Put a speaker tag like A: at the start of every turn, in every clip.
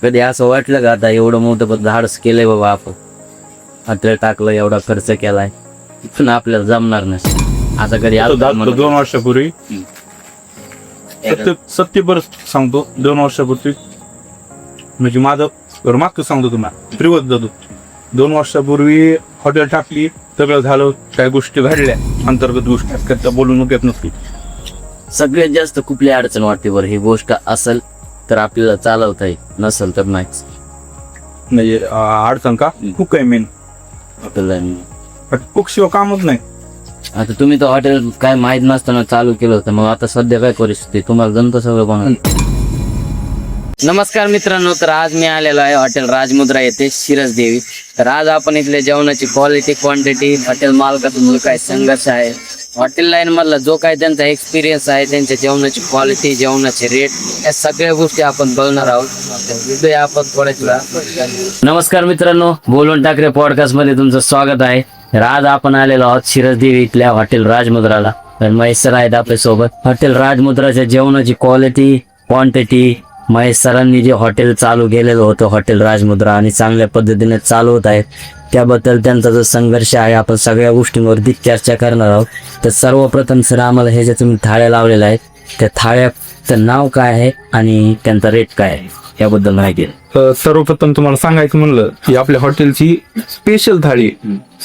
A: कधी असं वाटलं का आता एवढं मोठं धाडस केलंय बाबा आपण हॉटेल टाकलं एवढा खर्च केलाय पण आपल्याला जमणार नाही आता कधी
B: आता 2 वर्षापूर्वी सत्य परत सांगतो 2 वर्षापूर्वी म्हणजे माझं मागचं सांगतो तुम्हाला फ्रीवत जातो 2 वर्षापूर्वी हॉटेल टाकली सगळं झालं काही गोष्टी घडल्या अंतर्गत गोष्टी बोलून येत नसती.
A: सगळ्यात जास्त कुठली अडचण वाटते बरं ही गोष्ट असेल तर आपल्याला चालवता येईल नसेल तर नाहीच
B: म्हणजे अडचण का खूप काही मेन
A: आपल्याला
B: कुक शिवाय कामच नाही.
A: आता तुम्ही तर हॉटेल काय माहित नसताना चालू केलं होतं मग आता सध्या काय परिस्थिती तुम्हाला जमतं सगळं बनवलं. नमस्कार मित्रांनो, तर आज मी आलेलो आहे हॉटेल राजमुद्रा येथे शिरस देवी. तर आज आपण इथल्या जेवणाची क्वालिटी क्वांटिटी हॉटेल मालकाचा जो काय संघर्ष आहे हॉटेल लाईन मधला जो काय त्यांचा एक्सपिरियन्स आहे त्यांच्या जेवणाची क्वालिटी जेवणाचे रेट या सगळ्या गोष्टी आपण बघणार आहोत. आपण थोड्या नमस्कार मित्रांनो, बोलून टाकरे पॉडकास्ट मध्ये तुमचं स्वागत आहे. तर आज आपण आलेलो आहोत शिरस देवी इथल्या हॉटेल राजमुद्राला. तर महेश सर आहेत आपल्या सोबत. हॉटेल राजमुद्राच्या जेवणाची क्वालिटी क्वांटिटी महेश सरांनी जे हॉटेल चालू केलेलं होतं हॉटेल राजमुद्रा आणि चांगल्या पद्धतीने चालवत आहेत त्याबद्दल त्यांचा जो संघर्ष आहे आपण सगळ्या गोष्टींवरती चर्चा करणार आहोत. तर सर्वप्रथम सर आम्हाला हे जे तुम्ही थाळ्या लावलेल्या आहेत त्या थाळ्याचं नाव काय आहे आणि त्यांचा रेट काय आहे याबद्दल माहिती आहे.
B: सर्वप्रथम तुम्हाला सांगायचं म्हणलं की आपल्या हॉटेलची स्पेशल थाळी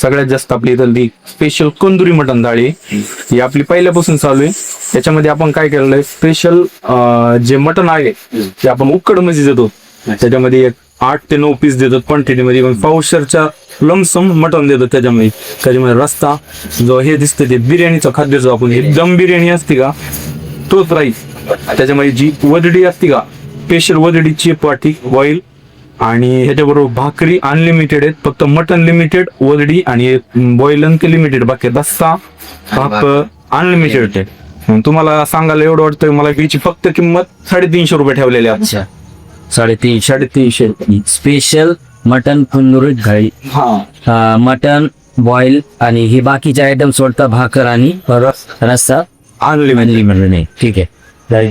B: सगळ्यात जास्त आपली इथली स्पेशल कंदुरी मटण थाळी ही आपली पहिल्यापासून चालू आहे. त्याच्यामध्ये आपण काय केलेलं आहे स्पेशल जे मटण आहे ते आपण उकड मध्ये देतो. त्याच्यामध्ये 8 ते 9 पीस देतात क्वांटिटीमध्ये पावशरच्या लमसम मटण देतात. त्याच्यामध्ये रस्ता जो हे दिसतं ते बिर्याणीचं खाद्य जो आपण दम बिर्याणी असते का तोच राईस. त्याच्यामध्ये जी वदडी असते का स्पेशल वदडीची पाटी ऑइल आणि ह्याच्याबरोबर भाकरी अनलिमिटेड आहेत. फक्त मटन लिमिटेड वदडी आणि बॉईल लिमिटेड बाकी रस्सा भाकर अनलिमिटेड आहे. तुम्हाला सांगायला एवढं वाटतं मला याची फक्त किंमत 350 रुपये ठेवलेली आहे.
A: अच्छा 350 स्पेशल मटन तंदुरी थाळी मटन बॉईल आणि हे बाकीचे आयटम सोडता भाकर आणि रस्सा अनलिमिटेड नाही. ठीक आहे.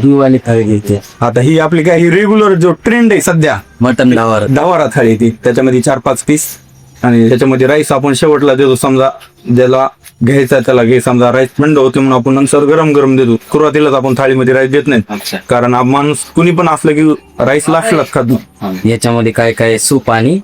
A: वाली थाळी घ्यायची
B: आता ही आपली काय ही रेग्युलर जो ट्रेंड आहे सध्या
A: मटन
B: दवारा थाळी ती त्याच्यामध्ये 4-5 पीस आणि त्याच्यामध्ये राईस आपण शेवटला देतो. समजा ज्याला घ्यायचा त्याला घे समजा राईस थंड होते म्हणून आपण नंतर गरम गरम देतो. सुरुवातीलाच आपण थाळीमध्ये राईस देत नाही कारण माणूस कुणी पण असलं की राईस लास्टलाच खातो.
A: याच्यामध्ये काय काय सूप आणि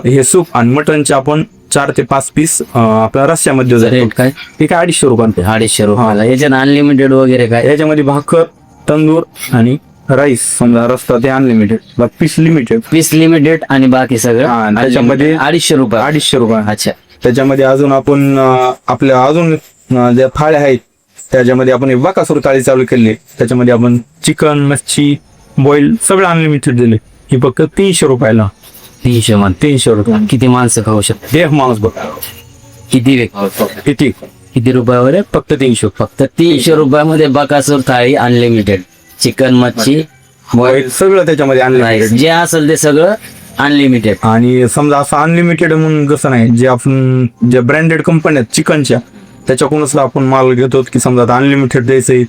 B: हे सूप आणि मटनचे आपण 4 ते 5 पीस आपल्या रस्स्यामध्ये
A: रेट काय
B: ते काय 250 रुपये
A: 250 रुपयाला. याच्यात अनलिमिटेड वगैरे काय
B: याच्यामध्ये भाकर तंदूर आणि राईस समजा रस्ता ते अनलिमिटेड पीस लिमिटेड
A: आणि बाकी सगळं
B: त्याच्यामध्ये
A: 250 रुपये
B: 250 रुपये.
A: अच्छा.
B: त्याच्यामध्ये अजून आपण आपल्या अजून ज्या थाळ्या आहेत त्याच्यामध्ये आपण एक बाकासूर थाळी चालू केली. त्याच्यामध्ये आपण चिकन मच्छी बॉईल सगळं अनलिमिटेड दिले. ही फक्त 300 रुपयाला.
A: 300 रुपये. किती माणसं खाऊ शकतात?
B: एक माणूस बघ
A: किती रुपयावर आहे?
B: फक्त 300.
A: फक्त 300 रुपयामध्ये बकासूर थाळी अनलिमिटेड चिकन मच्छी
B: बॉईल सगळं त्याच्यामध्ये अनलिमिटेड
A: जे असेल ते सगळं अनलिमिटेड.
B: आणि समजा असं अनलिमिटेड म्हणून कसं नाही जे आपण ज्या ब्रँडेड कंपन्या आहेत चिकनच्या त्याच्याकडूनच आपण माल घेतो की समजा आता अनलिमिटेड द्यायचंय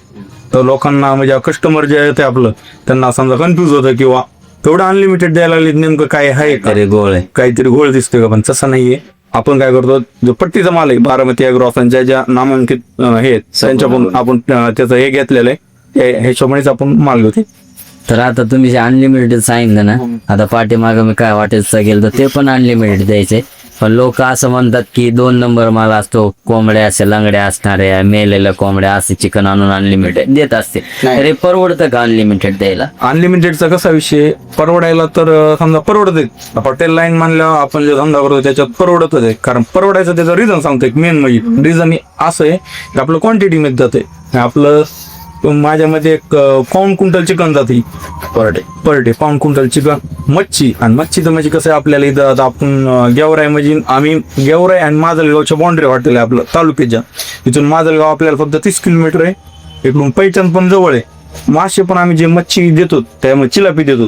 B: तर लोकांना म्हणजे कस्टमर जे येते आपलं त्यांना समजा कन्फ्युज होतं किंवा तेवढं अनलिमिटेड द्यायला लागले नेमकं काय आहे काहीतरी घोळ दिसतोय का पण तसं नाहीये. आपण काय करतो जो पट्टीचा माल आहे बारामती अॅग्रो ज्या नामांकित हे त्यांच्याकडून आपण त्याचं हे घेतलेलं आहे ह्याच्यामुळेच आपण माल घेतो.
A: तर आता तुम्ही जे अनलिमिटेड सांगितलं ना आता पाठीमागं मी काय हॉटेलचं गेलं तर ते पण अनलिमिटेड द्यायचे पण लोक असं म्हणतात की 2 नंबर माल असतो कोंबड्या असे लंगड्या असणाऱ्या मेलेल्या कोंबड्या असे चिकन आणून अनलिमिटेड देत असते. तर परवडतं का अनलिमिटेड द्यायला?
B: अनलिमिटेडचा कसा विषय परवडायला तर समजा परवडत हॉटेल लाईन म्हणल्यावर आपण जे धंदा करतो त्याच्यात परवडतच आहे. कारण परवडायचं त्याचं रिझन सांगतोय मेन म्हणजे रिझन असं आहे की आपलं क्वांटिटी मध्ये जाते. आपलं माझ्यामध्ये एक पाऊण क्विंटल चिकन जाते पर डे पाऊण क्विंटल चिकन मच्छी आणि मच्छीचं म्हणजे कसं आहे आपल्याला इथं आता आपण गेवराई म्हणजे आम्ही गेवराई आणि माजलगावच्या बाउंड्री हॉटेल आहे आपलं तालुक्याच्या. इथून माजलगाव आपल्याला फक्त 30 किलोमीटर आहे. इकडून पैठण पण जवळ आहे. मासे पण आम्ही जे मच्छी देतो त्यामुळे चिलापी देतो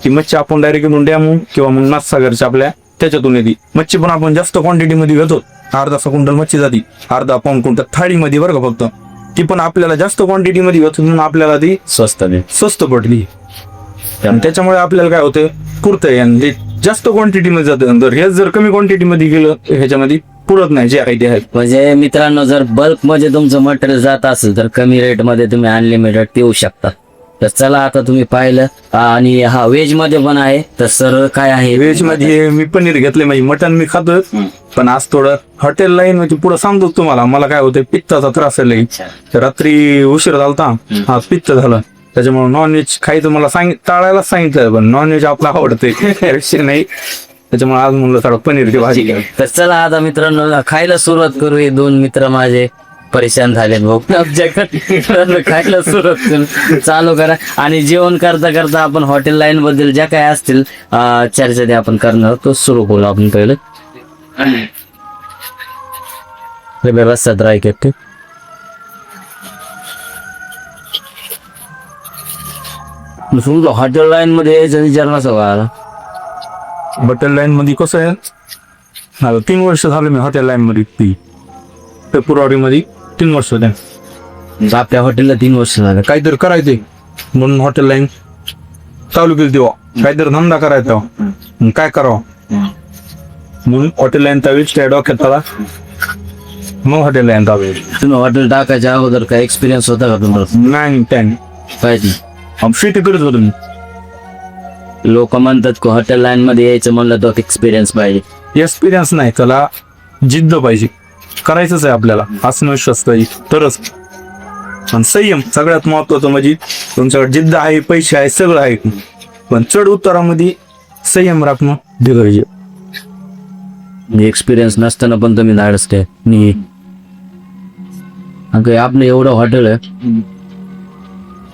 B: ती मच्छी आपण डायरेक्ट इथून डॅम किंवा मग नाथसागरच्या आपल्या त्याच्यातून येते. मच्छी पण आपण जास्त क्वांटिटीमध्ये घेतो. अर्धा क्विंटल मच्छी जाते अर्धा पाऊण क्विंटल थाळीमध्ये बरं का फक्त ती पण आपल्याला जास्त क्वांटिटीमध्ये घेतो म्हणून आपल्याला ती
A: स्वस्त
B: पडली. आणि त्याच्यामुळे आपल्याला काय होतं पुरतंय आणि ते जास्त क्वांटिटी मध्ये जातं. जर हे जर कमी क्वांटिटी मध्ये गेलं ह्याच्यामध्ये पुरत नाही जे आहे ते आहे.
A: म्हणजे मित्रांनो, जर बल्क मध्ये तुमचं मटेरियल जात असेल तर कमी रेट मध्ये तुम्ही अनलिमिटेड पिऊ शकता. तर चला आता तुम्ही पाहिलं. आणि हा व्हेज मध्ये पण आहे. तर सर काय आहे
B: व्हेज मध्ये मी पनीर घेतले, म्हणजे मटन मी खातो, पण आज थोडं हॉटेल लाईन म्हणजे पुढे सांगतो तुम्हाला. मला काय होतं पित्ताचा त्रास आहे लई. रात्री उशीर झालता, आज पित्त झालं, त्याच्यामुळे नॉनव्हेज खायचं मला टाळायला सांगितलं, पण नॉनव्हेज आपला आवडते विषय नाही. त्याच्यामुळे आज म्हणलं थोडं पनीरची भाजी घ्या.
A: तर चला आता मित्रांनो खायला सुरुवात करू. हे दोन मित्र माझे परेशान झाले भाऊ. खायला सुरुवात करू, चालू करा. आणि जेवण करता करता आपण हॉटेल लाईन बद्दल ज्या काय असतील चर्चा ते आपण करणार तो सुरू करू आपण पहिलं. व्यवस्थित राहायचं. समजा हॉटेल लाईन मध्ये यायचा विचार नसा.
B: हॉटेल लाईन मध्ये कसं आहे, आता 3 वर्ष झालं मी हॉटेल लाईन मध्ये. फेब्रुवारी मध्ये 3 वर्ष झाले.
A: आपल्या हॉटेलला 3 वर्ष झालं.
B: काहीतरी करायचंय म्हणून हॉटेल लाईन चालू केली तेव्हा. काहीतरी धंदा करायचा मग काय करावं म्हणून हॉटेल लाईन त्या डोक्यात आला, मग हॉटेल लाईन तावी.
A: तुम्ही हॉटेल टाकायच्या अगोदर काय एक्सपिरियन्स होता का तुम्हाला?
B: नाही टाइम
A: पाहिजे.
B: शेती करत होतो मी.
A: लोक म्हणतात की हॉटेल लाईन मध्ये यायचं म्हणलं तर एक्सपिरियन्स पाहिजे.
B: एक्सपिरियन्स नाही, त्याला जिद्द पाहिजे, करायचंच आहे आपल्याला, आत्मविश्वास पाहिजे तरच. आणि संयम सगळ्यात महत्वाचं. म्हणजे तुमच्याकडे जिद्द आहे, पैसे आहे, सगळं आहे, पण चढ उतारामध्ये संयम राखणं गरजेचं.
A: एक्सपिरियन्स नसताना पण तुम्ही धाडस काय आपलं एवढं हॉटेल आहे,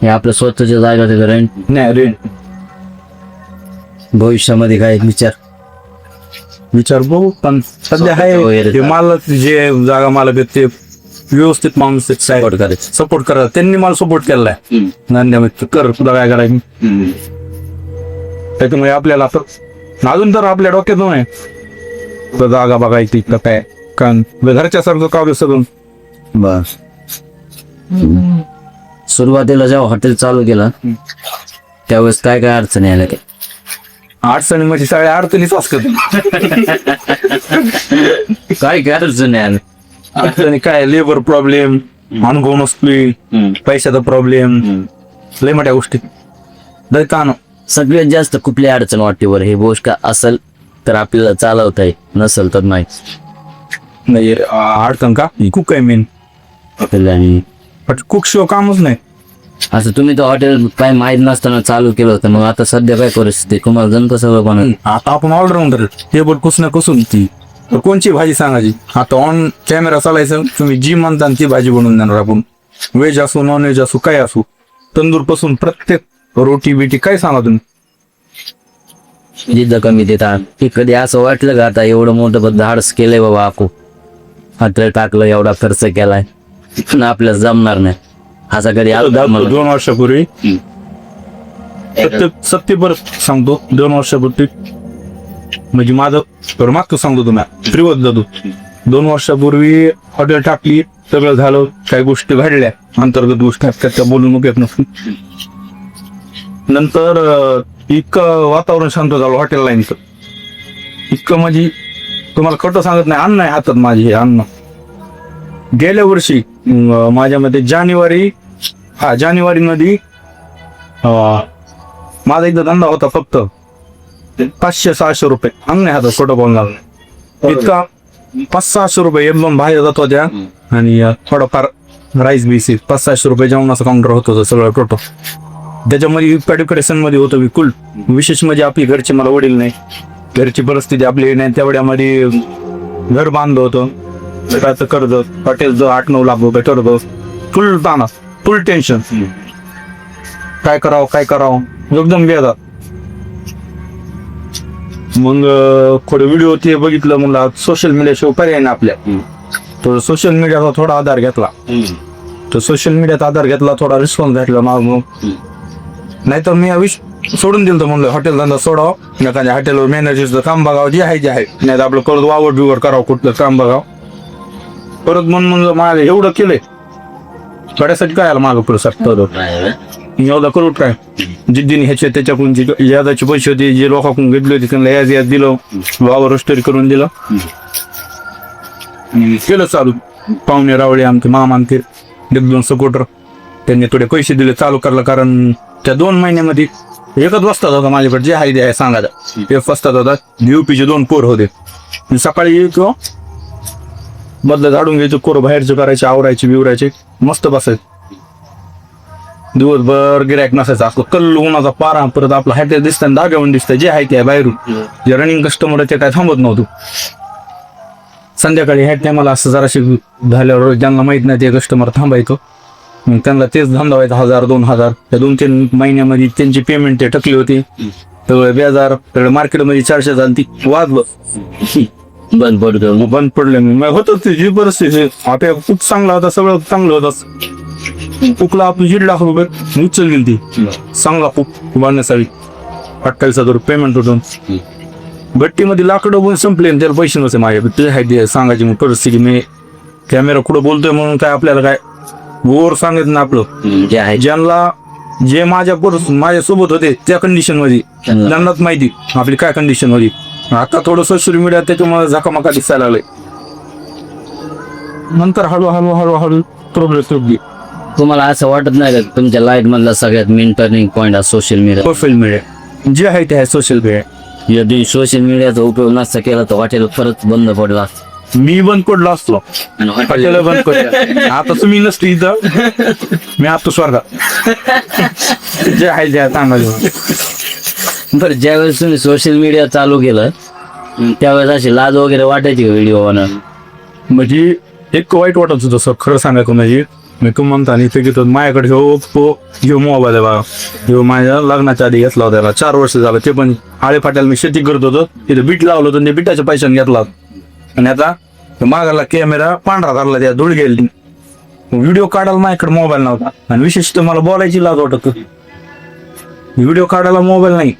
A: हे आपलं स्वतःच्या जागा ते रेंट
B: नाही. रेंट
A: भविष्यामध्ये काय
B: विचार बघू, पण सध्या आहे मला जे जागा मालक आहेत ते व्यवस्थित माणूस सपोर्ट करा. त्यांनी मला सपोर्ट केलाय. धन्यवाद. कर तुला काय करायचं त्याच्यामुळे आपल्याला अजून तर आपल्या डोक्यात नाही तर जागा बघायची का काय, कारण घरच्या सारखं काम सगळं.
A: बस सुरुवातीला जेव्हा हॉटेल चालू केलं त्यावेळेस काय काय अडचणी आल्या?
B: अडचणी म्हणजे सगळ्या अडचणीच असतात.
A: काय काय अडचणी आल्या?
B: अडचणी काय, लेबर प्रॉब्लेम, अनुभव नसतोय, पैशाचा प्रॉब्लेम, लय मोठ्या गोष्टी.
A: सगळ्यात जास्त कुठली अडचण वाटते बरं? हे गोष्ट असेल तर आपल्याला चालवता येईल, नसेल तर नाही.
B: अडचण का कुक आहे मेन.
A: आणि
B: कुक शिवाय कामच नाही.
A: असं तुम्ही तर हॉटेल काय माहीत नसताना चालू केलं होतं, मग आता सध्या काय परिस्थिती तुम्हाला जमतं सगळं बनवून?
B: आता आपण ऑलराऊंडर, टेबल कुसना कसून ती कोणची भाजी सांगायची. आता ऑन कॅमेरा चालायचं, तुम्ही जी म्हणता ती भाजी बनवून देणार आपण. व्हेज असो नॉन व्हेज असो काय असो, तंदूर पासून प्रत्येक रोटी बिटी काय सांगा तुम्ही.
A: जिद्द कमी देतात की कधी असं वाटलं का आता एवढं मोठं धाडस केलंय बाबा आपण हॉटेल टाकलं, एवढा खर्च केलाय पण आपल्याला जमणार नाही असा कधी?
B: 2 वर्षापूर्वी सत्य परत सांगतो, 2 वर्षापूर्वी म्हणजे माझं मागतो सांगतो तुम्हाला फ्रीवत जातो. 2 वर्षापूर्वी हॉटेल टाकली, सगळं झालं, काही गोष्टी घडल्या, अंतर्गत गोष्टी त्या बोलून उपयोग नसतो. नंतर इतकं वातावरण शांत झालं हॉटेल लाईनचं, इतकं म्हणजे तुम्हाला खोटं सांगत नाही. अन्न आहे हातात माझे, हे अन्न. गेल्या वर्षी माझ्या मध्ये जानेवारी मध्ये माझा इथं धंदा होता फक्त 500-600 रुपये. अन्न आहे हातात, खोटं बोलणार नाही. इतका 500-600 रुपये एकदम बाहेर जात होत्या. आणि थोडंफार राईस बीस 500-600 रुपये जेवणाचं काउंटर होतं सगळं टोटल. त्याच्यामध्ये एज्युकेशन मध्ये होतं विकुल. विशेष म्हणजे आपली घरचे, मला वडील नाही, घरची परिस्थिती आपली नाही, तेवढ्यामध्ये घर बांधलं होतं, त्याचं कर्ज, हॉटेलचं 8-9 लाख रुपये कर्ज, फुल ताना, फुल टेन्शन, काय करावं एकदम बेजार. मग थोडे व्हिडिओ ते बघितलं, म्हणलं सोशल मीडिया शिवाय पर्याय ना आपल्या. तर सोशल मीडियाचा थोडा आधार घेतला. तर सोशल मीडियाचा आधार घेतला, थोडा रिस्पॉन्स भेटला मग. नाहीतर मी सोडून दिलं, म्हणलं हॉटेल धंदा सोडावं, एखाद्या हॉटेलवर मॅनेजरचं काम बघावं, जे आहे नाही तर आपलं करत वावर बिवर करावं, कुठलं काम बघावं. परत म्हणलं मला एवढं केलंय थोड्यासाठी काय आलं मागं पुढे सर. एवढा करोड काय जिद्दीने ह्याचे त्याच्याकडून जे यादाचे पैसे होते जे लोकांकडून घेतले होते त्यांना याद दिलं, वावर रस्टरी करून दिलं, केलं चालू. पाहुणे रावळे आमचे मामा आमचे 1-2 सपोर्टर त्यांनी थोडे पैसे दिले चालू करायला. कारण त्या 2 महिन्यामध्ये एकच वस्तात होता माझ्याकडे, जे आहे ते आहे सांगायचं. एक वस्तात होता, UP चे 2 पोर होते. मी सकाळी यायचो, बदला झाडून घ्यायचं, कोर बाहेरचं करायचे, आवरायचे बिवरायचे, मस्त बसायचं. दिवसभर गिरायक नसायचं, असं कल्लू उन्हाचा पारा. परत आपलं हाय ते दिसतं, दाग्यावून दिसतं, जे आहे ते आहे बाहेरून. जे रनिंग कस्टमर आहे ते काय थांबत नव्हतं. संध्याकाळी ह्या टायमाला असं जराशी झाल्यावर ज्यांना माहित नाही ते कस्टमर थांबायचं. मग त्यांना तेच धंदा व्हायचा, 1000-2000. त्या 2-3 महिन्यामध्ये त्यांची पेमेंट ते टकली होती. सगळं बेजार, सगळं मार्केटमध्ये 400 झाली. ती वाद
A: बंद पडतो.
B: बंद पडले. मग होतं ते जी परिस्थिती. आता खूप चांगला होता, सगळं चांगलं होतं. कुकला आपली 1.5 लाख रुपये उचल गेली ती. चांगला कुक बांधण्यासाठी 28,000 पेमेंट होतं. भट्टीमध्ये लाकडं पण संपले, त्याला पैसे नव्हते माझे. ते आहे ते सांगायची मग परिस्थिती. मी कॅमेरा कुठं बोलतोय म्हणून काय आपल्याला काय वर सांगत ना. आपलं
A: जे आहे
B: ज्यांना जे माझ्यासोबत होते त्या कंडिशन मध्ये त्यांनाच माहिती आपली काय कंडिशन मध्ये. आता थोडं सोशल मीडिया त्याच्यामुळे झकामका दिसायला लागले. नंतर हळूहळू प्रोग्रेस होती.
A: तुम्हाला असं वाटत नाही का तुमच्या लाईफ मधला सगळ्यात मेन टर्निंग पॉईंट हा सोशल मीडिया?
B: सोशल मीडिया जे आहे ते आहे सोशल मीडिया.
A: यदि सोशल मीडियाचा उपयोग नसता केला तर हॉटेल परत बंद पडला असतं.
B: मी बंद पडलो असतो,
A: आणि
B: हॉटेल बंद पडलं. आता तुम्ही नसते इथं, मी आता स्वर्गात. जे आहे ते सांगायचं.
A: बरं, ज्यावेळेस तुम्ही सोशल मीडिया चालू केलं त्यावेळेस अशी लाज वगैरे वाटायची का व्हिडिओ बनवून?
B: म्हणजे एक वाईट वाटत होतं सर, खरं सांगायचं म्हणजे. मी तुम्ही म्हणता आणि इथे घेतो माझ्याकडे घेऊ मोबाईल आहे बघा. ह्यो माझ्या लग्नाच्या आधी घेतला होता, त्याला 4 वर्ष झालं. ते पण आळे फाट्याला मी शेती करत होतो, तिथे बीट लावलं होतं, ते बिटाच्या पैशाने घेतला. आणि आता मागाला कॅमेरा पांढरा झाला, त्या धूळ गेली. व्हिडिओ काढायला माझ्याकडे मोबाईल नव्हता. आणि विशेषतः मला बोलायची लाज वाटत होती. व्हिडिओ काढायला मोबाईल नाही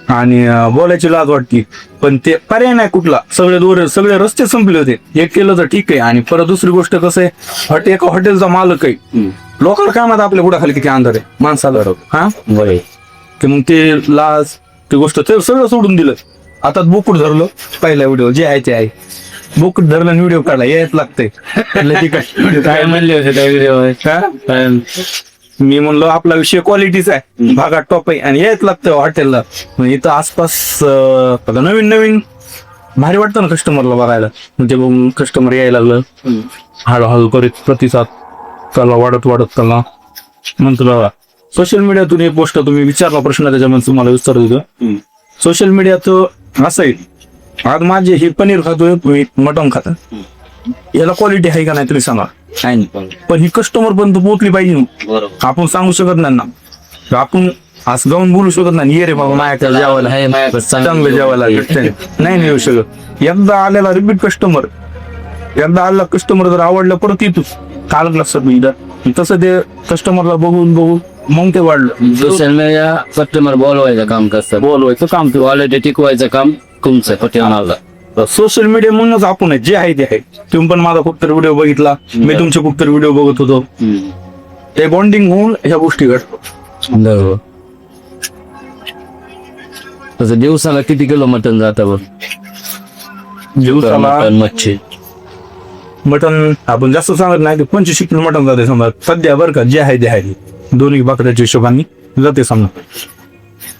B: आणि बोलायची लाज वाटते. पण ते पर्याय नाही कुठला. सगळे रस्ते संपले होते. एक केलं तर ठीक आहे. आणि परत दुसरी गोष्ट कसं आहे, एका हॉटेलचा मालक आहे, लोकांना काय माहिती आपल्या गुडाखाली किती अंधार आहे माणसाला. हा
A: बरे
B: की मग ते लाज ती गोष्ट ते सगळं सोडून दिलं. आता बोकुड धरलं, पहिला व्हिडिओ जे आहे ते आहे. बोकुड धरलं आणि व्हिडिओ काढला, यायच लागतंय.
A: काय म्हणले होते त्या व्हिडिओ?
B: मी म्हणलो आपला विषय क्वालिटीचा आहे, भागात टॉप आहे आणि यायच लागतं हॉटेलला. इथं आसपास आता नवीन भारी वाटतं ना कस्टमरला बघायला. म्हणजे कस्टमर यायला लागलं, हळूहळू करीत प्रतिसाद त्याला वाढत त्याला. नंतर बघा सोशल मीडियातून एक गोष्ट तुम्ही विचारला प्रश्न, त्याच्यामध्ये तुम्हाला विचारत होतं. सोशल मीडियाचं असं आहे, आज माझे हे पनीर खातोय, मटण खात, याला क्वालिटी आहे का नाही तुम्ही सांगा. पण ही कस्टमर पर्यंत पोहोचली पाहिजे. आपण सांगू शकत नाही ना, आपण असं जाऊन बोलू शकत नाही, ये रे बाबा माझ्याकडे जेवायला चांगलं जेवायला नाही येऊ शकत. एकदा आलेला रिपीट कस्टमर, एकदा आलेला कस्टमर जर आवडलं परत येतो काल लक्षात मी. तसं ते कस्टमरला बघून मग ते वाढलं.
A: सोशल मीडिया कस्टमर बोलवायचं काम करतं,
B: बोलवायचं काम ते
A: क्वालिटी टिकवायचं काम तुमचं हॉटेलला.
B: सोशल मीडिया म्हणूनच आपण आहे, जे आहे ते आहे. तुम्ही पण माझा कुठतरी व्हिडिओ बघितला, मी तुमचे कुठतरी व्हिडिओ बघत होतो. ते बॉन्डिंग होऊन ह्या गोष्टी घडतात.
A: बरोबर. तसं दिवसाला किती किलो मटन जातं बघ?
B: दिवसाला
A: मच्छी
B: मटन आपण जास्त सांगत नाही, 25 किलो मटन जाते समजा सध्या. बरं का, जे आहे ते आहे, दोन्ही बाकड्याच्या हिशोबाने जाते समजा.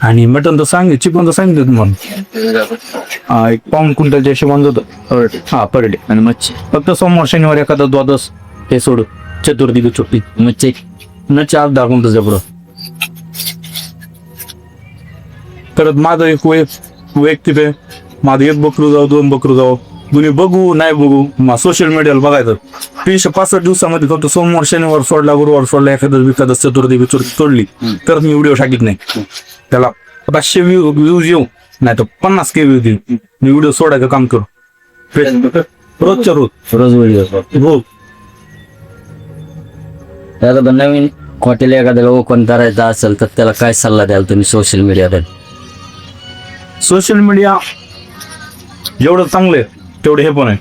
B: आणि मटन तर चिकन तर सांगितलं तुम्हाला 1 पाऊंड क्विंटलच्या हिशोबाने जातं. हा पर डे.
A: आणि मच्छी
B: फक्त सोमवार शनिवार एखादा द्वादश हे सोड, चतुर्थी सुट्टी
A: मच्छी
B: नच्या 10 क्विंटलच्या पुढं. परत माझं एक वैयक्तिक आहे, माझं 1 बकरू जाऊ 2 बकरू जाऊ, दोन्ही बघू नाही बघू सोशल मीडियाला बघायचं. 365 दिवसामध्ये फक्त सोमवार शनिवार सोडला, गुरुवार सोडला, एखादा चतुर्थी सोडली तर मी व्हिडिओ टाकीत नाही. त्याला 500 व्ह्यूज येऊ नाही तर 50K व्ह्यूज येऊ, मी व्हिडिओ सोडायचं काम करू. रोजच्या
A: रोज व्हिडिओ
B: हो.
A: त्याला नवीन हॉटेल एखाद्याला ओपन करायचं असेल तर त्याला काय सल्ला द्याल तुम्ही सोशल मीडियावर?
B: सोशल मीडिया जेवढं चांगलं आहे तेवढं हे पण आहे.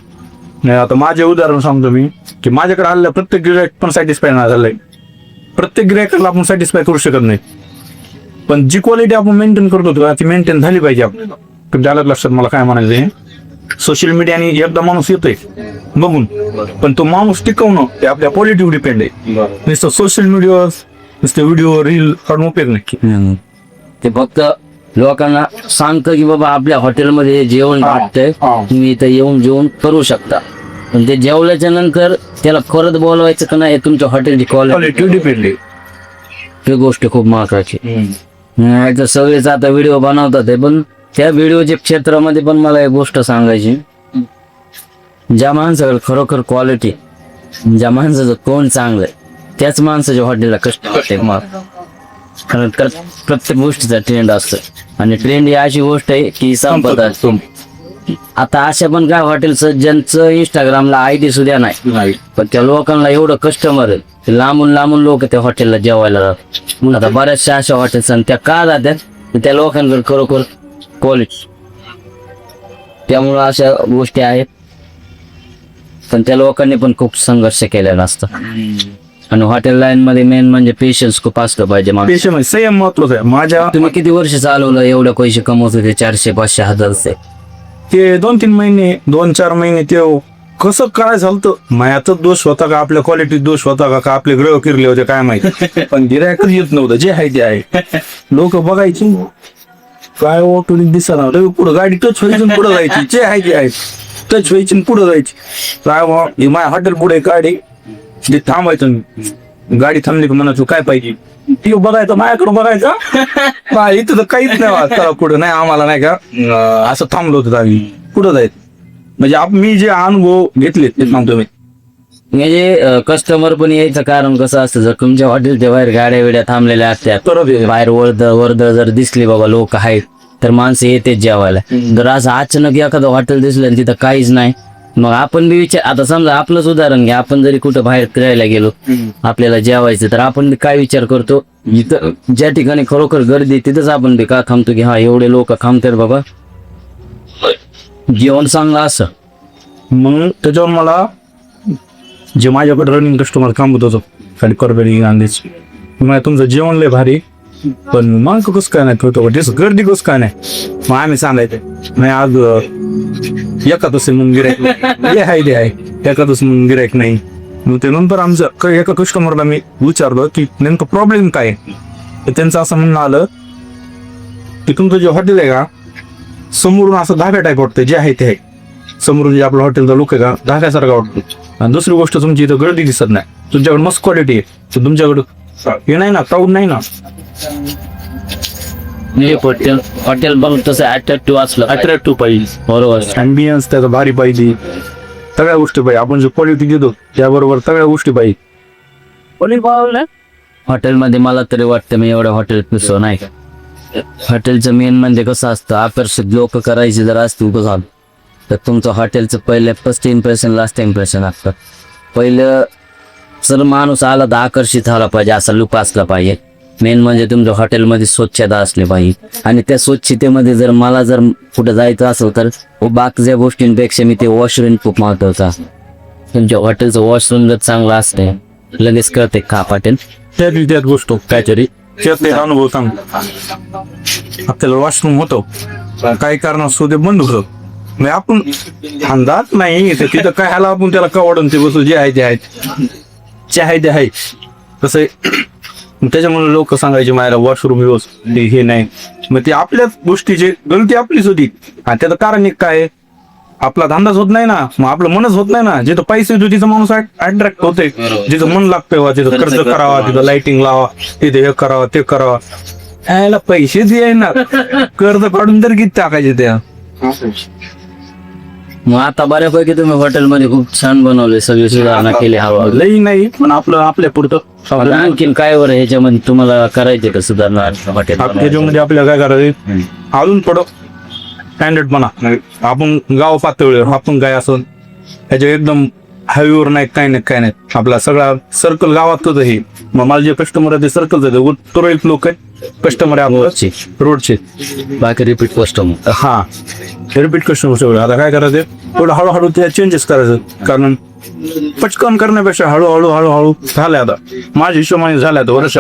B: नाही आता माझे उदाहरण सांगतो मी, की माझ्याकडे आलेलं प्रत्येक गिराईक पण सॅटिस्फाय नाही झालंय. प्रत्येक गिरायकाला आपण सॅटिस्फाय करू शकत नाही, पण जी क्वालिटी आपण मेंटेन करतो ती मेंटेन झाली पाहिजे आपल्याला. त्याला लक्षात मला काय म्हणायचंय, सोशल मीडियाने एकदा माणूस येतोय बघून, पण तो माणूस टिकवणं ते आपल्या क्वालिटीवर डिपेंड आहे. नुसतं सोशल मीडियावर नुसतं व्हिडिओ रील काढून उपयोग नाही.
A: ते फक्त लोकांना सांगतं की बाबा आपल्या हॉटेलमध्ये जेवण भेटतंय, तुम्ही इथं येऊन जेवण करू शकता, पण ते जेवल्याच्या नंतर त्याला परत बोलवायचं का नाही हे तुमच्या हॉटेलची क्वालिटी
B: क्वालिटी डिपेंड आहे.
A: ही गोष्ट खूप महत्वाची. नाही तर सगळेच आता व्हिडिओ बनवतात आहे, पण त्या व्हिडिओच्या क्षेत्रामध्ये पण मला एक गोष्ट सांगायची, ज्या माणसाकडे खरोखर क्वालिटी, ज्या माणसाचं कोण चांगलं आहे त्याच माणसाच्या हॉटेलला कष्ट वाटते. कारण प्रत्येक गोष्टीचा ट्रेंड असतो, आणि ट्रेंड ही अशी गोष्ट आहे की संपत असतो. आता अशा पण काय हॉटेल्स ज्यांचं इंस्टाग्रामला आयडी सुद्धा नाही, पण त्या लोकांना एवढं कस्टमर आहे, ते लांबून लांबून लोक त्या हॉटेलला जेवायला जातात. आता बऱ्याचशा अशा हॉटेल्स त्या का जातात, त्या लोकांकडे खरोखर क्वालिटी, त्यामुळं अशा गोष्टी आहेत. पण त्या लोकांनी पण खूप संघर्ष केलेला असतो, आणि हॉटेल लाईन मध्ये मेन म्हणजे पेशन्स खूप असलं पाहिजे.
B: पेशन्स संयम महत्वाचा आहे. माझ्या
A: तुम्ही किती वर्ष चालवलं, एवढे पैसे कमवत होते, 400-500 हजारचे?
B: ते 2-3 महिने 2-4 महिने ते कसं काय झालं, मायाचाच दोष होता का आपल्या क्वालिटीत दोष होता का आपले ग्रह किरले होते काय माहिती, पण गिरायकच येत नव्हतं. जे आहे ते आहे. लोक बघायची काय ऑटोनी दिसना, पुढे गाडी टच व्हायची पुढे जायची, जे आहे ते आहे, टच व्हायची पुढे जायची. काय माझ्या हॉटेल पुढे गाडी जे थांबायचं, गाडी थांबली का म्हणायचो काय पाहिजे, ती बघायचं माझ्याकडे बघायचं, इथं तर काहीच नाही पुढे नाही आम्हाला नाही का, असं थांबलो होतं आम्ही पुढे जायचं. म्हणजे मी जे अनुभव घेतले ते सांगतो मी.
A: म्हणजे कस्टमर पण यायचं कारण कसं असतं, जर तुमच्या हॉटेलच्या बाहेर गाड्या वेड्या थांबलेल्या असतात, बाहेर वर्दळ जर दिसली बाबा लोक आहेत, तर माणसं येतेच जेवायला. जर असं अचानक एखादं हॉटेल दिसलं आणि तिथं काहीच नाही, मग आपण बी विचार, आता समजा आपलंच उदाहरण घ्या, आपण जरी कुठं बाहेर फिरायला गेलो, आपल्याला जेवायचं, तर आपण बी काय विचार करतो, इथं ज्या ठिकाणी खरोखर गर्दी तिथंच आपण बी का थांबतो की हा एवढे लोक थांबतात बाबा, जेवण चांगलं असं.
B: मग त्याच्यावर मला जे माझ्याकडे रनिंग कस्टमर थांबत होतो खाली करबेरी गांधीच, तुमचं जेवण लय भारी, पण मग कसं काय नाही होतं, गर्दी कसं काय नाही. मग आम्ही सांगायचं नाही आज एखादच म्हणून गिरायक हे आहे ते आहे, एखादच म्हणून गिरायक नाही. मग ते नंतर आमचं एका कस्टमरला मी विचारलं की नेमकं प्रॉब्लेम काय आहे, तर त्यांचं असं म्हणणं आलं की तुमचं जे हॉटेल आहे का समोरून असं धाब्या टाईप वाटतं, जे आहे ते आहे, समोरून जे आपलं हॉटेलचा लुक आहे का धाब्यासारखा वाटतो. आणि दुसरी गोष्ट तुमची इथं गर्दी दिसत नाही, तुमच्याकडे मस्त क्वालिटी आहे, तर तुमच्याकडं हे नाही ना, क्राऊड नाही ना.
A: हॉटेल बघ तसं अट्रॅक्टिव्ह असलं,
B: अट्रॅक्टिव्ह पाहिजे,
A: बरोबर,
B: अँबियन्स त्याचा भारी पाहिजे, सगळ्या गोष्टी पाहिजे. आपण जो क्वालिटी देतो त्याबरोबर सगळ्या गोष्टी पाहिजे.
A: हॉटेलमध्ये मला तरी वाटतं मी एवढ्या हॉटेल पिसो नाही. हॉटेलचं मेन म्हणजे कसं असतं, आकर्षित लोक करायचे जर असतील उभं झालं, तर तुमचं हॉटेलचं पहिलं फर्स्ट इम्प्रेशन लास्ट इम्प्रेशन असतं. पहिलं जर माणूस आला तर आकर्षित झाला पाहिजे, असा लुक असला पाहिजे. मेन म्हणजे तुमच्या हॉटेलमध्ये स्वच्छता असली पाहिजे, आणि त्या स्वच्छतेमध्ये जर मला जर कुठं जायचं असेल तर बाकीच्या गोष्टींपेक्षा मी ते वॉशरूम खूप महत्वाचा. तुमच्या हॉटेलचं वॉशरूम जर चांगलं असते लगेच कळते का हॉटेल
B: त्यात गोष्ट काहीतरी त्यात अनुभव सांगतो. आपल्याला वॉशरूम होतो काही कारणास्तव ते बंद होतं, म्हणजे आपण अंदाज नाही तिथं काय ह्याला आपण त्याला कवाडून ते बसू, जे आहे ते आहे ते आहे तसं. त्याच्यामुळे लोक सांगायचे माझ्या वॉशरूम व्यवस्थित हे नाही, मग ते आपल्याच गोष्टीची गलती आपलीच होती. आणि त्याचं कारण एक काय, आपला धंदाच होत नाही ना, मग आपलं मनच होत नाही ना. जिथं पैसे येतो तिथं माणूस अट्रॅक्ट होते, जिथं मन लागतंय तिथं खर्च करावा, तिथं लाइटिंग लावा, तिथे हे करावा ते करावा. यायला पैसेच येणार, कर्ज काढून तर किती टाकायचे त्या.
A: मग आता बऱ्यापैकी तुम्ही हॉटेलमध्ये खूप छान बनवले, सगळी सुधारणा केली, हवा
B: लई नाही पण आपलं आपल्या पुरतं.
A: आणखीन काय वर ह्याच्यामध्ये तुम्हाला करायचे का सुधारणा हॉटेल?
B: त्याच्यामध्ये आपल्याला काय करायचं, अजून थोडं स्टँडर्डपणा. आपण गाव पातळीवर आपण काय असं ह्याच्या एकदम हायवेवर नाही, काय नाही आपला सगळा सर्कल गावातच आहे. मग मला जे कस्टमर आहे ते सर्कलच आहे, तुरळक लोक आहेत कस्टमर आहे रोडचे,
A: बाकी रिपीट कस्टमर.
B: हा रिपीट कस्टमर सगळं. आता काय करायचं, थोडं हळूहळू त्या चेंजेस करायचं, कारण पटकन करण्यापेक्षा हळूहळू हळूहळू झाल्या आता माझ्या हिशोबाने झाल्या आता वर्ष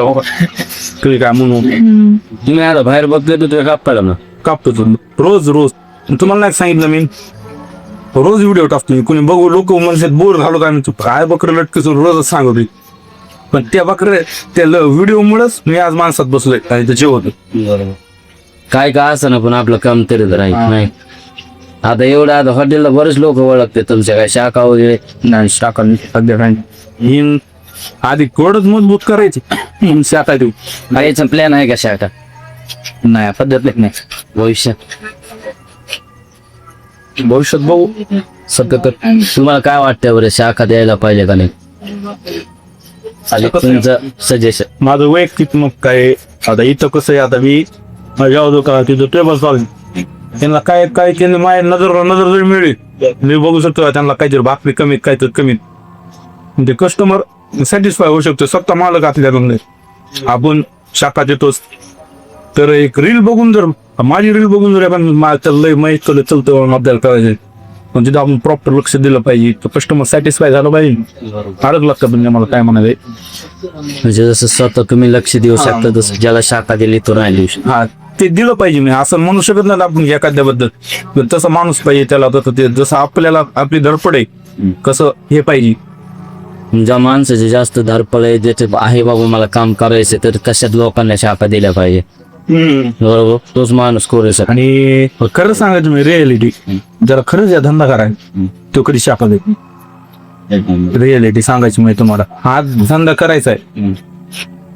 B: तुम्ही काय म्हणून
A: तुम्ही आता बाहेर बघले तर तुम्ही कापता ना
B: कापतो रोज रोज तुम्हाला नाही सांगितलं मी रोज व्हिडिओ टाकतो मी कोणी बघू लोक म्हणजे बोर झालो काय म्हणतो काय बकरं लटकस रोजच सांगतो पण त्या बकरे त्या व्हिडिओ मुळेच मी आज माणसात बसलोय आणि ते जेवतो
A: काय का असं ना पण आपलं काम तरी राहील नाही आता एवढं आता हॉटेलला बरेच लोक ओळखते तुमच्या काय शाखा वगैरे
B: नाही शाखा सध्या काही ही आधी गोडच मजबूत करायची म्हणून शाखा देऊ
A: याचा प्लॅन आहे का शाखा
B: नाही पद्धत नाही भविष्यात बघू सध्या तर
A: तुम्हाला काय वाटतं बरं शाखा द्यायला पाहिजे का नाही आणि तुमचं सजेशन
B: माझं वैयक्तिक मग काय आता इथं कसं आहे आता मी माझ्या का तिथं टेबल चालू त्यांना काय काय त्यांनी माझ्या नजर जरी मिळली मी बघू शकतो त्यांना काहीतरी भाकरी कमीत काहीतरी कमीत म्हणजे कस्टमर सॅटिस्फाय होऊ शकतो स्वतः मालक असल्याकडून आपण शाखा देतोच तर एक रील बघून जर माझी रील बघून जर आपण लय माहीत चलतं आपल्याला करायचं पण तिथं आपण प्रॉपर लक्ष दिलं पाहिजे तर कस्टमर सॅटिस्फाय झालं पाहिजे अडक लागतं म्हणजे मला काय म्हणायचं
A: म्हणजे जसं स्वतः तुम्ही लक्ष देऊ शकता तसं ज्याला शाखा दिली तो नाही देऊ शकता
B: हा ते दिलं पाहिजे मी असं म्हणू शकत नाही आपण एखाद्याबद्दल तसं माणूस पाहिजे त्याला तसं ते जसं आपल्याला आपली धडपड आहे कसं हे पाहिजे
A: ज्या माणसाचे जास्त धडपड आहे ज्याचे आहे बाबा मला काम करायचं तर कशात लोकांना शाखा दिल्या पाहिजे बरोबर तोच माणूस करू शकतो
B: आणि खरं सांगायचं मी रिअलिटी जरा खरंच या धंदा करायचा तो कधी शाखा देत रिअलिटी सांगायची मी तुम्हाला हा धंदा करायचा आहे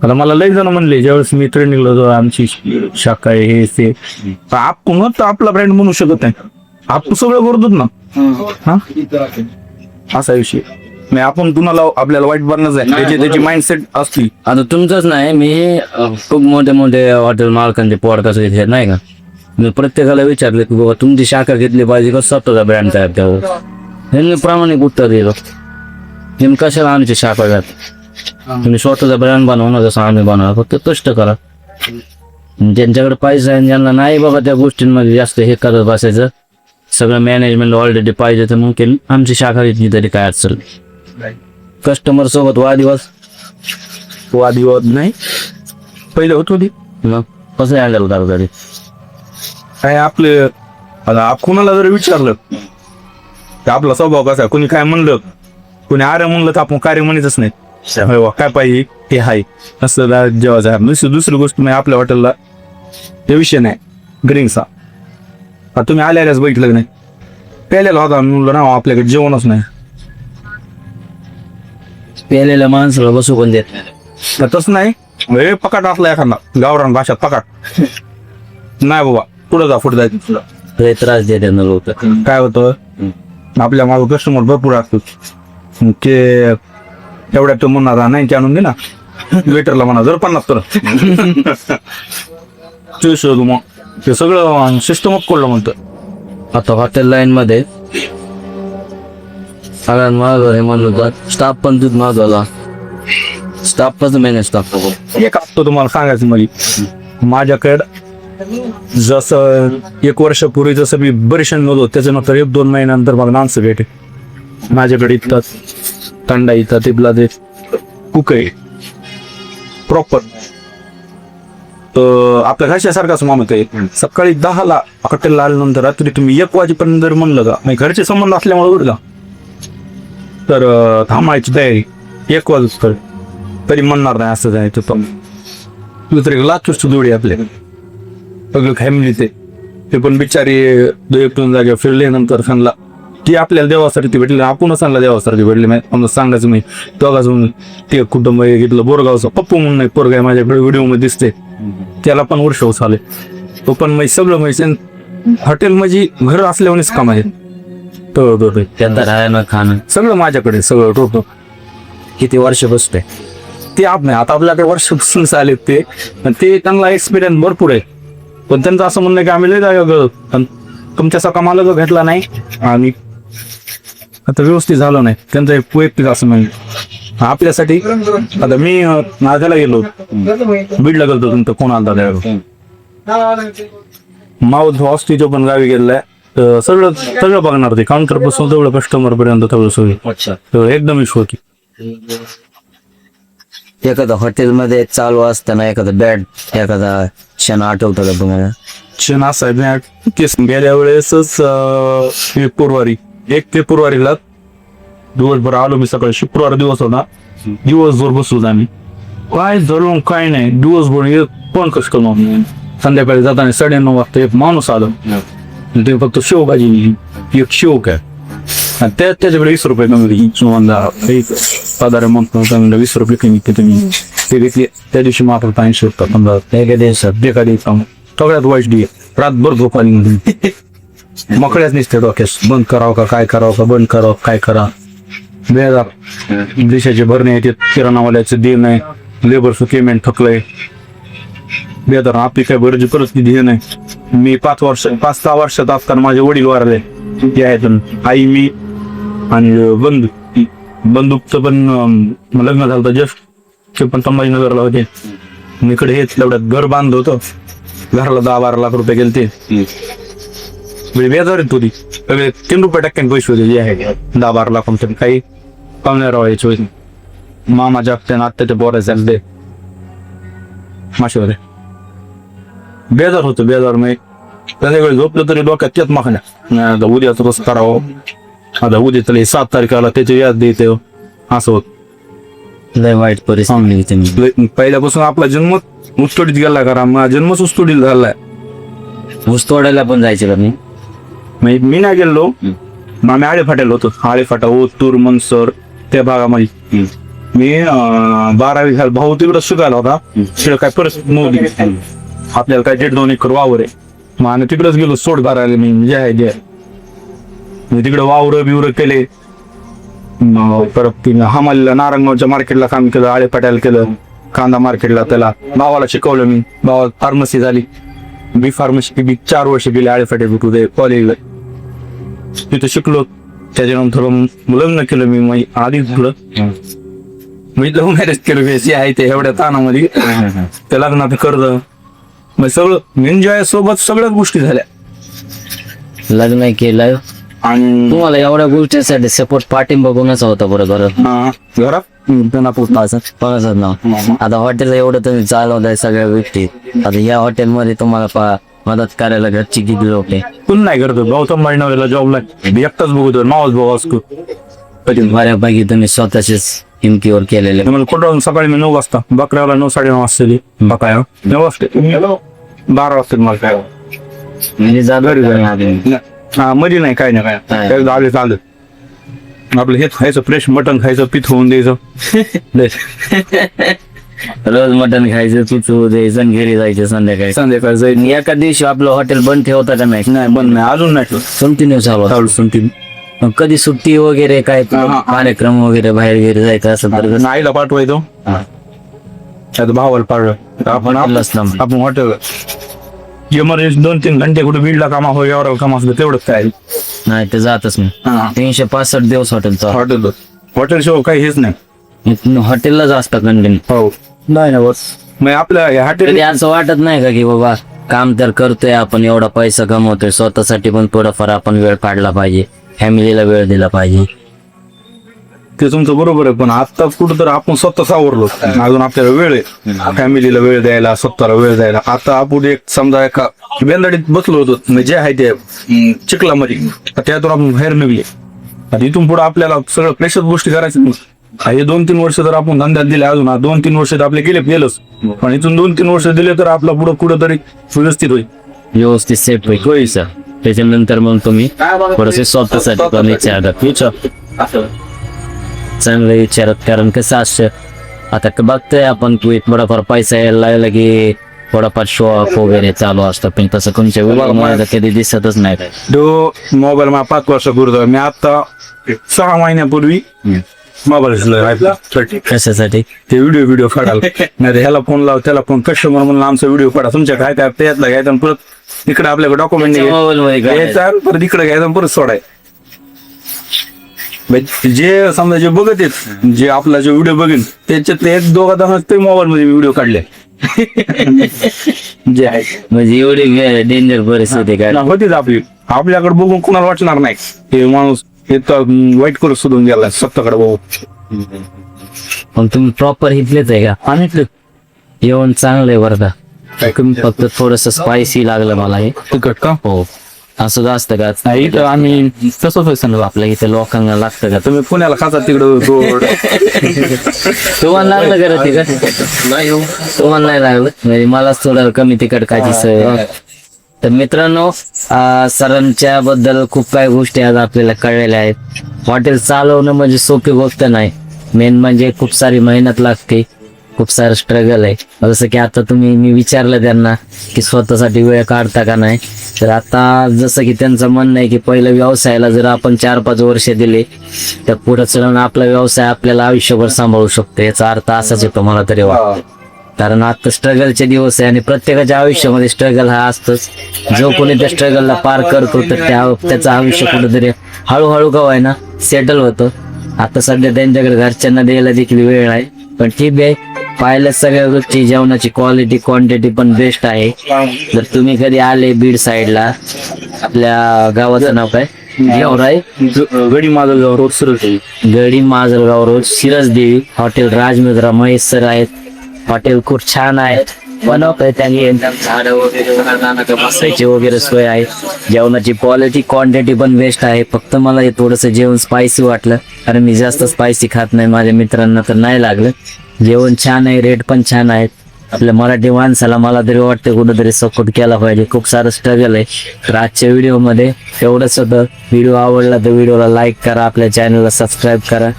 B: आता मला लई जण म्हणले ज्यावेळेस मी ट्रेनिंगला जो आमची शाखा आहे हे ते आपण तर आपला ब्रँड म्हणू शकत नाही आपण सगळं करतोच ना हा असा विषय नाही आपण कुणाला आपल्याला वाईट बनणं आहे त्याची माइंडसेट असती
A: आता तुमचंच नाही मी खूप मोठे मोठे हॉटेल मालकांचे पॉडकास्ट घेतले नाही का मी प्रत्येकाला विचारले की बाबा तुमची शाखा घेतली पाहिजे का स्वतःचा ब्रँड तयार करावा त्यांनी प्रामाणिक उत्तर दिलं तुम्ही कशाला आमची शाखा घ्या तुम्ही स्वतःचा ब्रँड बनवणार जसं आम्ही बनवणार फक्त कष्ट करा ज्यांच्याकडे पैसा आहे ज्यांना नाही बाबा त्या गोष्टींमध्ये जास्त हे करत बसायचं सगळं मॅनेजमेंट ऑलरेडी पाहिजे तर मग आमची शाखा घेतली तरी काय अडचण कस्टमर सोबत
B: वादिवाद नाही पहिले होत होती
A: मग कसं हँडल करता तरी
B: काय आपले आता कुणाला जर विचारलं तर आपला स्वभाव कसा कोणी काय म्हणलं कोणी आर्य म्हणलं तर आपण कार्य म्हणतच नाही काय पाहिजे हे हाय असं जेव्हा दुसरी गोष्ट नाही आपल्या हॉटेलला ते विषय नाही ड्रिंक्सचा आता तुम्ही आल्यास बघितलं नाही प्यायलेला होता म्हणलं ना आपल्याकडे जेवणच नाही
A: पेलेल्या माणसाला बसू पण देत नाही
B: तसं नाही हे पकाट असला एखादा गावरान भाषात पकाट नाही बाबा पुढे जा पुढे जायचं
A: लय त्रास देते ना लोक
B: काय होतं आपल्या मागे कस्टमर भरपूर असतो ते एवढ्या तो म्हणणार नाही ते आणून दे ना वेटरला म्हणा जर 50 तर मग ते सगळं सिस्टमच कोडलं म्हणतं
A: आता हॉटेल लाईन मध्ये सगळ्यात महाग हे म्हणलं स्टाफ पण दूध मागवला स्टाफ पण मॅनेज टाकतो
B: एक असतो तुम्हाला सांगायचं म्हणजे माझ्याकडं जसं 1 वर्षापूर्वी जसं मी बरेचसे नव्हतो त्याच्यानंतर 1-2 महिन्यानंतर मला माणसं भेटे माझ्याकडे इथं थंडा इथं तिथला ते कुक आहे प्रॉपर तर आपल्या घरच्यासारखाच मामत आहे सकाळी 10ला हॉटेलला आल्यानंतर रात्री तुम्ही 1 वाजेपर्यंत जर म्हणलं का नाही घरचे संबंध असल्यामुळे उरला तर थांबायची तयारी 1 वाजता तरी म्हणणार नाही असं जायचं पण तुझं तरी लाचूच जोडी आपले सगळं फॅमिली ते पण बिचारी 2-3 जागे फिरले नंतर सांगला ती आपल्याला देवासाठी ती भेटली आपण सांगला देवासाठी भेटली नाही सांगायचं मी दोघाच ते कुटुंब घेतलं बोरगावचं पप्पू म्हणून नाही पोरगा माझ्याकडे व्हिडिओ मध्ये दिसते त्याला पण वर्ष झाले तो पण मग सगळं म्हणजे हॉटेल म्हणजे घर असल्यामुळेच काम आहे
A: त्यांना राहायला खाणं
B: सगळं माझ्याकडे सगळं टोटल
A: किती वर्ष बसते
B: ते आप नाही आता आपल्याकडे वर्षापासून आले ते त्यांना एक्सपिरियन्स भरपूर आहे पण त्यांचं असं म्हणणं की आम्ही लय जागा पण तुमच्यासारखा मला जो भेटला नाही आणि आता व्यवस्थित झालं नाही त्यांचं एक वैयक्तिक असं म्हणजे आपल्यासाठी आता मी नाझ्याला गेलो बीडला गेलो तुमचं कोण आलता त्यावेळेस माऊथ हॉस्टिच्या पण गावी गेलाय तर सगळं सगळं बघणार ते काउंटर पासून तेवढं कस्टमर पर्यंत तेवढं सोयी
A: अच्छा.
B: तर एकदम विश्व होती.
A: एखादा हॉटेलमध्ये चालू असताना एखादा बॅड एखादा क्षण आठवतो का तुम्हाला?
B: क्षण असा आहे ना, केस गेल्या वेळेसच फेब्रुवारी 1 फेब्रुवारीला दिवसभर आलो मी सकाळी. शुक्रवार दिवस होता, दिवसभर बसलो आम्ही. काय धरून काय नाही, दिवसभर एक पण कस करून. संध्याकाळी जाताना 9:30 वाजता एक माणूस आलो, ते फक्त शेवभाजी एक शेव काय आणि त्याच्याकडे 20 रुपये कमी साधारण म्हणतो 20 रुपये कमी तुम्ही ते घेतले. त्या दिवशी मात्र 80 होता. समजा एका दिवसात सगळ्यात वाईट डी रातभर झोप आली. मकड्याच नसते डोक्यास, बंद करावं का काय करावं का बंद करावं काय करा. बेजार देशाचे भरणे येते, किराणावाल्याचं दे नाही, लेबरचं पेमेंट थकलंय. बेजार आपली काय गरज परिस्थिती हे नाही. मी 5-6 वर्षात असताना माझे वडील वारले. ते आहेत आई मी आणि बंदूकचं पण लग्न झालं होतं जस्ट. ते पण संभाजीनगरला होते. इकडे हेच तेवढ्यात घर बांधलं होतं, घराला 10-12 लाख रुपये गेले. ते बेजार येत होती. सगळे 3 रुपये टक्क्याने पैसे होते जे आहे 10-12 लाख रुपये. काही पाहुणे राहायचे होते. मामाच्या हप्त्याने आत्ताच्या बोरायचं ते माशेवर बेजार होतं. बेजार मी संध्याकाळी झोपलं तरी डोक्यात त्याच माखण्या. आता उद्याचं कसं करावं, आता उद्या तरी 7 तारखेला त्याचे व्याज देते असं होत.
A: लय वाईट परिस्थिती.
B: पहिल्यापासून आपला जन्म ऊसतोडीत गेला, कारण माझा जन्मच ऊसतोडीत झालाय.
A: ऊस तोडायला पण जायचे का मी?
B: मी नाही गेलो, मग आम्ही आळे फाट्याला होतो. आळे फाटा, ओतूर, मनसर त्या भागामध्ये मी 12वी झालं. भाऊ तिकडं शिकायला होता. तिकडं काय परिस्थिती नव्हती, आपल्याला काय 1.5-2 एकर वावर आहे. मग आम्ही तिकडंच गेलो सोड भरायला. मी जे आहे जे मी तिकडे वावर बिवर केले. परत हमालीला नारायणगावच्या मार्केटला काम केलं, आळे फाट्याला केलं, कांदा मार्केटला. त्याला भावाला शिकवलं मी. भावा फार्मसी झाली, बी फार्मसी बी 4 वर्ष गेले आळे फाटे होते कॉलेजला. तिथं शिकलो. त्याच्यानंतर लग्न केलं मी. मग आधी थोडं मी लव्ह मॅरेज केलं. जे आहे ते एवढ्या ताणामध्ये त्या लग्नात कर्ज मग सगळं एन्जॉय सोबत सगळ्याच गोष्टी झाल्या.
A: लग्न केलं
B: आणि
A: तुम्हाला एवढ्या गोष्टीसाठी सपोर्ट पाठिंबा कोणाचा होता बरोबर?
B: घरात
A: आता हॉटेल एवढं तुम्ही चालवताय सगळ्या गोष्टी. आता या हॉटेलमध्ये तुम्हाला मदत करायला घरची किती लोक आहे?
B: कोण नाही करतो. भाऊ संभाजीनगरला जॉबला एकटाच बघतो. मावस भाऊ असतो.
A: बऱ्यापैकी तुम्ही स्वतःचेच हिमतीवर केलेले.
B: मला कुठं सकाळी मी 9 वाजता बकऱ्याला 9-9:30 वाजता बकाया 9 वाजता 12 वाजता मला काय
A: म्हणजे
B: हा मध्ये नाही काय नाही काय एकदा आले चालत आपलं हेच खायचं, फ्रेश मटण खायचं, पीठ होऊन द्यायचं.
A: रोज मटण खायचं, पिचू द्यायचं, घरी जायचं संध्याकाळी जायचं. एका दिवशी आपलं हॉटेल बंद ठेवता का नाही?
B: नाही बंद नाही, अजून नाही.
A: कंटिन्यू चालू
B: कंटिन्यू.
A: मग कधी सुट्टी वगैरे काय कार्यक्रम वगैरे बाहेर घरी जायचं असं तर
B: आईला पाठवायचो, भावाला पाठवलं आपण हॉटेल इमर्जन्सी 2-3 घंटे कुठे बीडला कामा हो एवढं काम असलं तेवढंच काय
A: नाही ते जातच नाही. 365 दिवस हॉटेलचा
B: हॉटेल शो काही हेच नाही.
A: हॉटेललाच असतं कंटिन्यू.
B: हो नाही ना बस मग आपल्या हॉटेल
A: असं वाटत नाही का की बाबा काम तर करतोय आपण, एवढा पैसा कमवतोय, स्वतःसाठी पण थोडाफार आपण वेळ काढला पाहिजे, फॅमिलीला वेळ दिला पाहिजे.
B: ते तुमचं बरोबर आहे, पण आता कुठं तर आपण स्वतः सावरलो, अजून आपल्याला वेळ आहे फॅमिलीला वेळ द्यायला, स्वतःला वेळ द्यायला. आता आपण एक समजा एका बेंदाडीत बसलो होतो जे आहे ते चिखलामध्ये, त्यातून आपण बाहेर निघले. आता इथून पुढे आपल्याला सगळं प्रेशर गोष्टी करायचं नाही. हे 2-3 वर्ष जर आपण धंद्यात दिले, अजून 2-3 वर्ष तर आपले गेलंच, पण इथून 2-3 वर्ष दिले तर आपला पुढे कुठंतरी व्यवस्थित होईल,
A: व्यवस्थित सेट होईल सर. त्याच्यानंतर मग तुम्ही थोडसे स्वतःसाठी पण विचार चांगलं विचारत. कारण कसं असं आता बघतोय आपण तू थोडाफार पैसा यायला लागला की थोडाफार शो ऑफ वगैरे चालू असतं, पण तसं कोणत्या विभागामध्ये कधी दिसतच नाही.
B: तो मोबाईल मला 5 वर्षापूर्वी, मी आता 6 महिन्यापूर्वी मोबाईल
A: कशासाठी
B: ते व्हिडिओ काढायला नाही, ह्याला फोन लाव त्याला फोन, कस्टमर म्हणून आमचा व्हिडिओ काढा, तुमच्या काय त्यातला घ्यायचा परत इकडे आपल्याकडे डॉक्युमेंट घ्यायचा, परत इकडे घ्यायचा परत सोडाय. जे समजा जे बघत आहेत, जे आपला जो व्हिडिओ बघेन त्याच्यातले 1-2 ते मोबाईल मध्ये व्हिडिओ काढले, जे आहे
A: म्हणजे एवढी डेंजर परिस्थिती काय?
B: होतीच आपल्याकडे बघून कुणाला वाटणार नाही हे माणूस इतकं वाईट करून सोडून गेला स्वतःकडे बघू.
A: मग तुम्ही प्रॉपर हिटलेच आहे का?
B: आणि
A: जेवण चांगलं आहे बरं का, फक्त थोडस स्पायसी लागलं मला हे.
B: तिकट का?
A: हो, असं असतं का?
B: नाही तर आम्ही
A: तसंच होतं आपल्या इथे लोकांना लागतं का?
B: तुम्ही पुण्याला खाता तिकडं गोड.
A: तुम्हाला लागलं का रे तिकट? नाही हो, तुम्हाला नाही लागलं म्हणजे मलाच थोडं कमी तिकट खायची सवय. तर मित्रांनो, सरांच्या बद्दल खूप काही गोष्टी आज आपल्याला कळलेल्या आहेत. हॉटेल चालवणं म्हणजे सोपी गोष्ट नाही, मेन म्हणजे खूप सारी मेहनत लागते, खूप सारं स्ट्रगल आहे. जसं की आता मी विचारलं त्यांना की स्वतःसाठी वेळ काढता का नाही, तर आता जसं की त्यांचं म्हणणं आहे की पहिलं व्यवसायाला जर आपण 4-5 वर्ष दिले तर पुढे चढून आपला व्यवसाय आपल्याला आयुष्यभर सांभाळू शकतो. याचा अर्थ असाच येतो मला तरी वाटतं. कारण आता स्ट्रगलचे दिवस आहे आणि प्रत्येकाच्या आयुष्यामध्ये स्ट्रगल हा असतोच. जो कोणी त्या स्ट्रगलला पार करतो तर त्याचं आयुष्य कुठेतरी हळूहळू का आहे ना सेटल होतं. आता सध्या त्यांच्याकडे घरच्यांना द्यायला देखील वेळ नाही, पण ठीक आहे. पाहिलं सगळ्या गोष्टी, जेवणाची क्वालिटी क्वांटिटी पण बेस्ट आहे. जर तुम्ही कधी आले बीड साईडला, आपल्या गावाचं नाव काय? गेवराई
B: गडी माजलगाव रोड सरळ
A: गडी Majalgaon road Shirasdevi hotel Rajmudra Mahesh sir आहेत. हॉटेल खूप छान आहे, बनवतंय त्यांनी एकदम झाडं वगैरे बसायची वगैरे सोय आहे. जेवणाची क्वालिटी क्वांटिटी पण बेस्ट आहे. फक्त मला हे थोडंसं जेवण स्पायसी वाटलं, कारण मी जास्त स्पायसी खात नाही. माझ्या मित्रांना तर नाही लागलं. जेवण छान आहे, रेट पण छान आहेत. आपल्या मराठी माणसाला मला तरी वाटतं कुठंतरी सपोर्ट केला पाहिजे. खूप सारं स्ट्रगल आहे. तर आजच्या व्हिडिओमध्ये एवढंच होतं. व्हिडिओ आवडला तर व्हिडिओला लाईक करा, आपल्या चॅनलला सबस्क्राईब करा.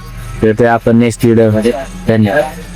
A: भेटूया आपण नेक्स्ट व्हिडिओमध्ये. धन्यवाद.